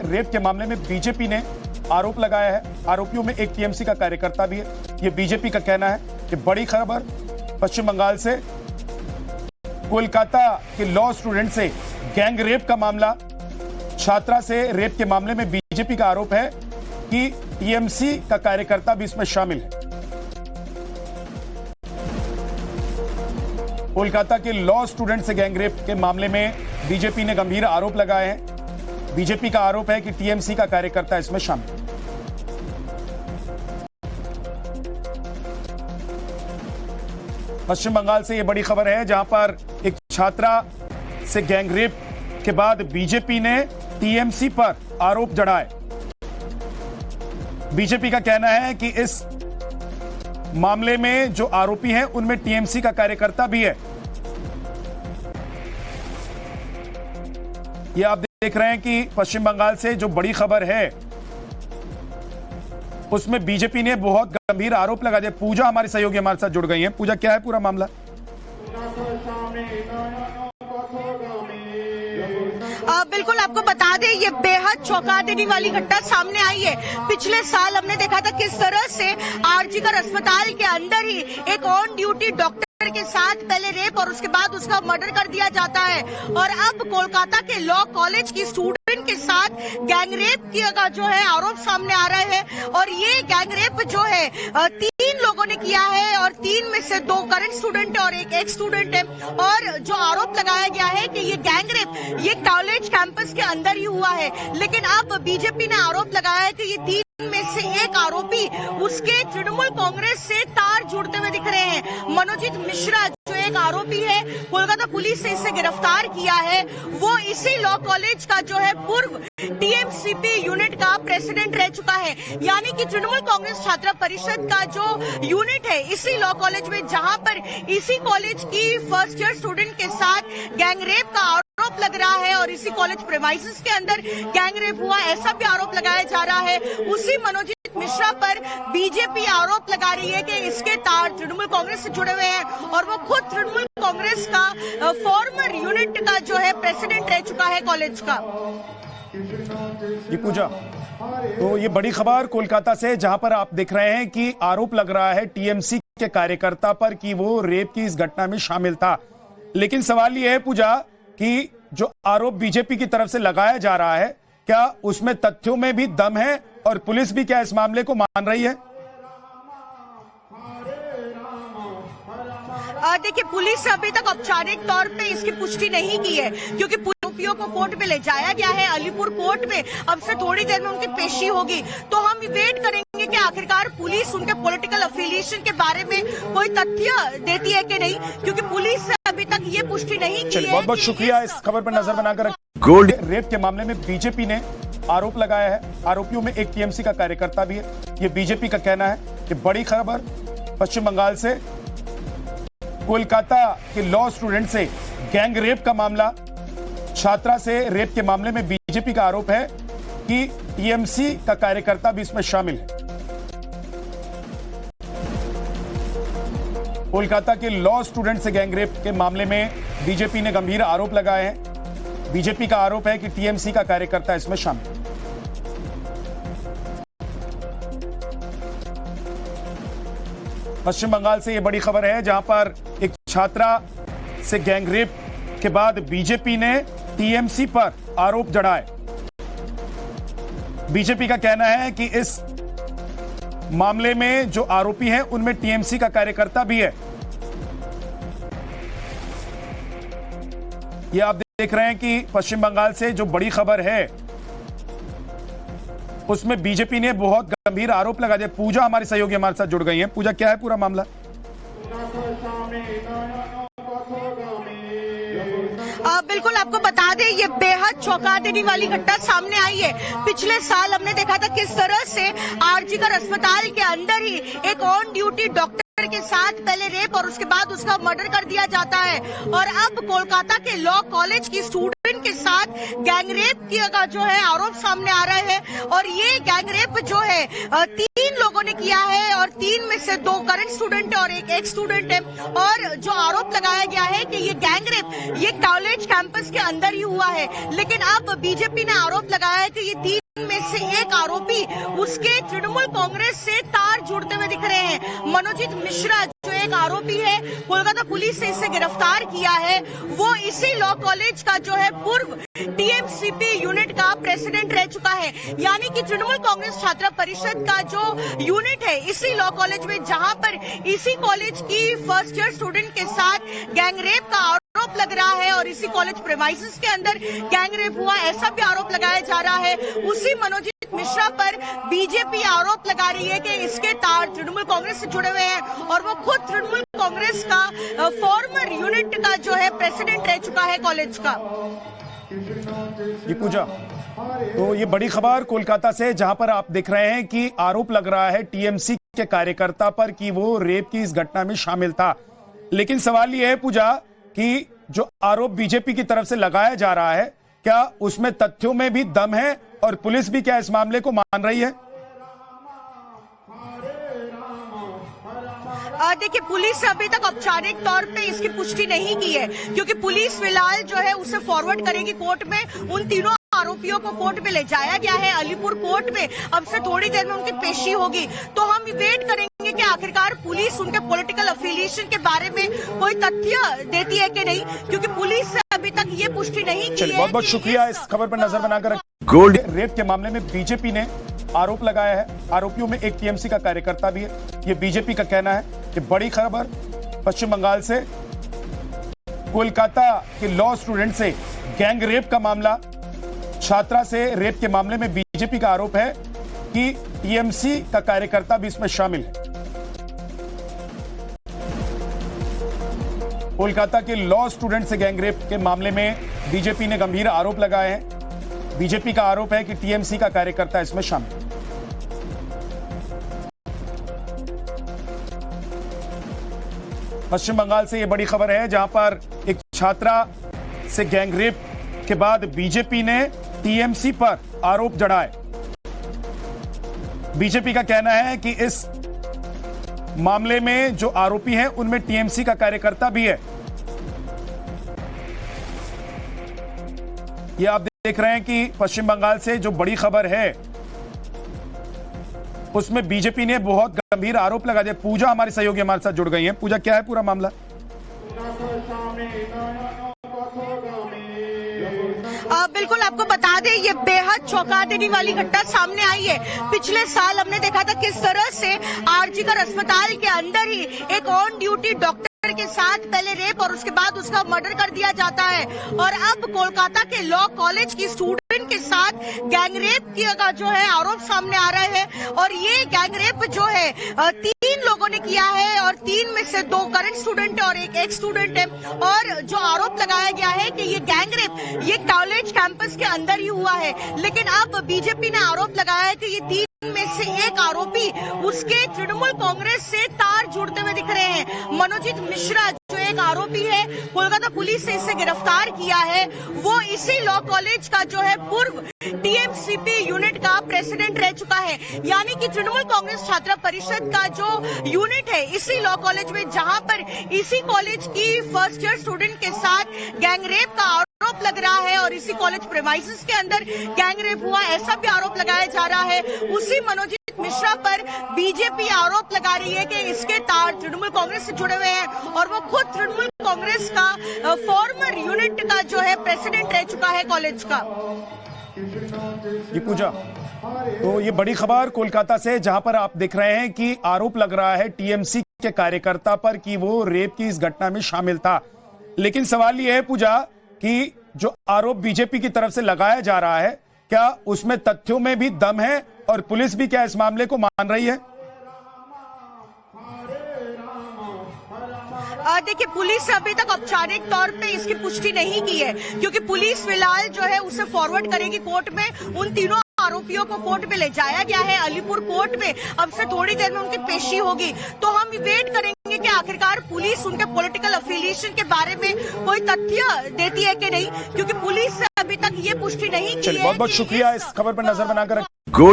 Rape के मामले में बीजेपी ने आरोप लगाया है। आरोपियों में एक टीएमसी का कार्यकर्ता भी है। ये बीजेपी का कहना है कि बड़ी खबर पश्चिम बंगाल से, कोलकाता के लॉ स्टूडेंट से गैंग रेप का मामला, छात्रा से रेप के मामले में बीजेपी का आरोप है कि टीएमसी का कार्यकर्ता भी इसमें शामिल है। कोलकाता के लॉ स्टूडेंट से गैंग रेप के मामले में बीजेपी ने गंभीर आरोप लगाए हैं। बीजेपी का आरोप है कि टीएमसी का कार्यकर्ता इसमें शामिल है। पश्चिम बंगाल से यह बड़ी खबर है, जहां पर एक छात्रा से गैंग रेप के बाद बीजेपी ने टीएमसी पर आरोप जड़ाए। बीजेपी का कहना है कि इस मामले में जो आरोपी हैं उनमें टीएमसी का कार्यकर्ता भी है। यह आप देख रहे हैं कि पश्चिम बंगाल से जो बड़ी खबर है उसमें बीजेपी ने बहुत गंभीर आरोप लगा दिया। पूजा हमारी सहयोगी हमारे साथ जुड़ गई हैं। पूजा, क्या है पूरा मामला? बिल्कुल, आपको बता दें ये बेहद चौंका देने वाली घटना सामने आई है। पिछले साल हमने देखा था किस तरह से आरजीकर अस्पताल के अंदर ही एक ऑन ड्यूटी डॉक्टर के साथ पहले रेप और उसके बाद उसका मर्डर कर दिया जाता है, और अब कोलकाता के लॉ कॉलेज की स्टूडेंट के साथ गैंग रेप का जो है आरोप सामने आ रहे हैं। और ये गैंग रेप जो है 3 लोगों ने किया है, और 3 में से 2 करंट स्टूडेंट है और एक एक्स स्टूडेंट है। और जो आरोप लगाया गया है कि ये गैंग रेप ये कॉलेज कैंपस के अंदर ही हुआ है, लेकिन अब बीजेपी ने आरोप लगाया है कि ये 3 में से एक आरोपी उसके तृणमूल कांग्रेस से तार जुड़ते हुए दिख रहे हैं। मनोजीत मिश्रा जो एक आरोपी है, कोलकाता पुलिस ने इसे गिरफ्तार किया है। वो इसी लॉ कॉलेज का जो है पूर्व टीएमसीपी यूनिट का प्रेसिडेंट रह चुका है, यानी कि तृणमूल कांग्रेस छात्र परिषद का जो यूनिट है इसी लॉ कॉलेज में, जहां पर इसी कॉलेज की फर्स्ट ईयर स्टूडेंट के साथ गैंग रेप का आरोप लग रहा है, और इसी कॉलेज प्रेमाइसेस के अंदर गैंग रेप हुआ ऐसा भी आरोप लगाया जा रहा है। उसी मनोजीत मिश्रा पर बीजेपी आरोप लगा रही है कि इसके तार तृणमूल कांग्रेस से जुड़े हुए हैं, और वो खुद तृणमूल कांग्रेस का फॉर्मर यूनिट का जो है प्रेसिडेंट रह चुका है कॉलेज का। ये पूजा, तो ये बड़ी खबर कोलकाता से, जहां पर आप देख रहे हैं कि आरोप लग रहा है टीएमसी के कार्यकर्ता पर कि वो रेप की इस घटना में शामिल था। लेकिन सवाल ये है पूजा कि जो आरोप बीजेपी की तरफ से लगाया जा रहा है, क्या उसमें तथ्यों में भी दम है, और पुलिस भी क्या इस मामले को मान रही है? देखिए, पुलिस अभी तक औपचारिक तौर पे इसकी पुष्टि नहीं की है, क्योंकि आरोपियों को कोर्ट में ले जाया गया है अलीपुर कोर्ट में। अब से थोड़ी देर में उनकी पेशी होगी, तो हम वेट करेंगे कि आखिरकार पुलिस उनके पॉलिटिकल अफिलिएशन के बारे में कोई तथ्य देती है कि नहीं, क्योंकि पुलिस ने अभी तक ये पुष्टि नहीं की है। बहुत बहुत शुक्रिया इस खबर पर नजर बनाकर। गोल्ड रेप के मामले में बीजेपी ने आरोप लगाया है। आरोपियों में एक टीएमसी का कार्यकर्ता भी है। ये बीजेपी का कहना है कि बड़ी खबर पश्चिम बंगाल से, कोलकाता के लॉ स्टूडेंट से गैंग रेप का मामला, छात्रा से रेप के मामले में बीजेपी का आरोप है कि टीएमसी का कार्यकर्ता भी इसमें शामिल है। कोलकाता के लॉ स्टूडेंट से गैंग रेप के मामले में बीजेपी ने गंभीर आरोप लगाए हैं। बीजेपी का आरोप है कि टीएमसी का कार्यकर्ता इसमें शामिल है। पश्चिम बंगाल से यह बड़ी खबर है, जहां पर एक छात्रा से गैंग रेप के बाद बीजेपी ने टीएमसी पर आरोप जड़ाए। बीजेपी का कहना है कि इस मामले में जो आरोपी हैं उनमें टीएमसी का कार्यकर्ता भी है। यह आप देख रहे हैं कि पश्चिम बंगाल से जो बड़ी खबर है उसमें बीजेपी ने बहुत गंभीर आरोप लगा दिया। पूजा हमारी सहयोगी हमारे साथ जुड़ गई हैं। पूजा, क्या है पूरा मामला? बिल्कुल, आपको बता दें ये बेहद चौंका देने वाली घटना सामने आई है। पिछले साल हमने देखा था किस तरह से आरजीकर अस्पताल के अंदर ही एक ऑन ड्यूटी डॉक्टर के साथ पहले रेप और उसके बाद उसका मर्डर कर दिया जाता है, और अब कोलकाता के लॉ कॉलेज की स्टूडेंट के साथ गैंग रेप का जो है आरोप सामने आ रहे हैं। और ये गैंग रेप जो है 3 3 लोगों ने किया है और 3 में से 2 करंट स्टूडेंट है और एक एक्स स्टूडेंट है। और जो आरोप लगाया गया है कि ये गैंग रेप ये कॉलेज कैंपस के अंदर ही हुआ है, लेकिन अब बीजेपी ने आरोप लगाया है कि ये 3 में से एक आरोपी उसके तृणमूल कांग्रेस से तार जुड़ते हुए दिख रहे हैं। मनोजीत मिश्रा जो एक आरोपी है, कोलकाता पुलिस ने इसे गिरफ्तार किया है। वो इसी लॉ कॉलेज का जो है पूर्व टीएमसीपी यूनिट का प्रेसिडेंट रह चुका है, यानी कि तृणमूल कांग्रेस छात्र परिषद का जो यूनिट है इसी लॉ कॉलेज में, जहां पर इसी कॉलेज की फर्स्ट ईयर स्टूडेंट के साथ गैंग रेप का आरोप लग रहा है और इसी कॉलेज प्रेमाइसेस के अंदर गैंग रेप हुआ, ऐसा भी आरोप लगाया जा रहा है। उसी मनोजीत मिश्रा पर बीजेपी आरोप लगा रही है कि इसके तार तृणमूल कांग्रेस से जुड़े हुए हैं और वो खुद तृणमूल कांग्रेस का फॉर्मर यूनिट का जो है प्रेसिडेंट रह चुका है कॉलेज का। ये पूजा, तो ये बड़ी खबर कोलकाता से, जहां पर आप देख रहे हैं कि आरोप लग रहा है टीएमसी के कार्यकर्ता पर कि वो रेप की इस घटना में शामिल था। लेकिन सवाल ये है पूजा कि जो आरोप बीजेपी की तरफ से लगाया जा रहा है, क्या उसमें तथ्यों में भी दम है और पुलिस भी क्या इस मामले को मान रही है? देखिए, पुलिस अभी तक औपचारिक तौर पे इसकी पुष्टि नहीं की है, क्योंकि पुलिस फिलहाल जो है उसे फॉरवर्ड करेगी कोर्ट में। उन तीनों आरोपियों को कोर्ट में ले जाया गया है अलीपुर कोर्ट में। अब से थोड़ी देर में उनकी पेशी होगी, तो हम वेट करेंगे कि आखिरकार पुलिस उनके पॉलिटिकल अफिलिएशन के बारे में कोई तथ्य देती है कि नहीं, क्योंकि पुलिस से अभी तक ये पुष्टि नहीं की है। बहुत बहुत शुक्रिया इस खबर पर नजर बनाकर। गोल्ड रेप के मामले में बीजेपी ने आरोप लगाया है, आरोपियों में एक टीएमसी का कार्यकर्ता भी है। ये बीजेपी का कहना है कि बड़ी खबर पश्चिम बंगाल से, कोलकाता के लॉ स्टूडेंट से गैंग रेप का मामला, छात्रा से रेप के मामले में बीजेपी का आरोप है कि टीएमसी का कार्यकर्ता भी इसमें शामिल है। कोलकाता के लॉ स्टूडेंट से गैंग रेप के मामले में बीजेपी ने गंभीर आरोप लगाए हैं। बीजेपी का आरोप है कि टीएमसी का कार्यकर्ता इसमें शामिल है। पश्चिम बंगाल से यह बड़ी खबर है, जहां पर एक छात्रा से गैंग रेप के बाद बीजेपी ने टीएमसी पर आरोप जड़ाए। बीजेपी का कहना है कि इस मामले में जो आरोपी हैं उनमें टीएमसी का कार्यकर्ता भी है। ये आप देख रहे हैं कि पश्चिम बंगाल से जो बड़ी खबर है उसमें बीजेपी ने बहुत गंभीर आरोप लगा दिया। पूजा हमारी सहयोगी हमारे साथ जुड़ गई हैं। पूजा, क्या है पूरा मामला? बिल्कुल, आपको बता दें, ये बेहद चौंका देने वाली घटना सामने आई है। पिछले साल हमने देखा था किस तरह से आरजीकर अस्पताल के अंदर ही एक ऑन ड्यूटी डॉक्टर के साथ पहले रेप और उसके बाद उसका मर्डर कर दिया जाता है। और अब कोलकाता के लॉ कॉलेज की स्टूडेंट के साथ गैंग रेप का जो है आरोप सामने आ रहे हैं। और ये गैंग रेप जो है 3 लोगों ने किया है और 3 में से 2 करंट स्टूडेंट है और एक एक्स स्टूडेंट है। और जो आरोप लगाया गया है कि ये गैंग रेप ये कॉलेज कैंपस के अंदर ही हुआ है, लेकिन अब बीजेपी ने आरोप लगाया है कि ये 3 में से एक आरोपी उसके तृणमूल कांग्रेस से तार जुड़ते हुए दिख रहे हैं। मनोजीत मिश्रा जो एक आरोपी है, कोलकाता पुलिस ने इसे गिरफ्तार किया है। वो इसी लॉ कॉलेज का जो है पूर्व टीएमसीपी यूनिट का प्रेसिडेंट रह चुका है, यानी कि तृणमूल कांग्रेस छात्र परिषद का जो यूनिट है इसी लॉ कॉलेज में, जहां पर इसी कॉलेज की फर्स्ट ईयर स्टूडेंट के साथ गैंग रेप का आरोप लग रहा है और इसी कॉलेज प्रेमाइसेस के अंदर गैंग रेप हुआ, ऐसा भी आरोप लगाया जा रहा है। उसी मनोजीत मिश्रा पर बीजेपी आरोप लगा रही है कि इसके तार तृणमूल कांग्रेस से जुड़े हुए हैं और वो खुद तृणमूल कांग्रेस का फॉर्मर यूनिट का जो है प्रेसिडेंट रह चुका है कॉलेज का। ये पूजा, तो ये बड़ी खबर कोलकाता से, जहां पर आप देख रहे हैं कि आरोप लग रहा है टीएमसी के कार्यकर्ता पर कि वो रेप की इस घटना में शामिल था। लेकिन सवाल ये है पूजा कि जो आरोप बीजेपी की तरफ से लगाया जा रहा है, क्या उसमें तथ्यों में भी दम है और पुलिस भी क्या इस मामले को मान रही है? देखिए, पुलिस अभी तक औपचारिक तौर पे इसकी पुष्टि नहीं की है, क्योंकि पुलिस फिलहाल जो है उसे फॉरवर्ड करेगी कोर्ट में। उन तीनों आरोपियों को कोर्ट में ले जाया गया है अलीपुर कोर्ट में। अब से थोड़ी देर में उनकी पेशी होगी, तो हम वेट करेंगे कि आखिरकार पुलिस उनके पॉलिटिकल अफिलिएशन के बारे में कोई तथ्य देती है कि नहीं, क्योंकि पुलिस से अभी तक ये पुष्टि नहीं की है। बहुत बहुत शुक्रिया इस खबर पर नजर बनाकर। गोल्ड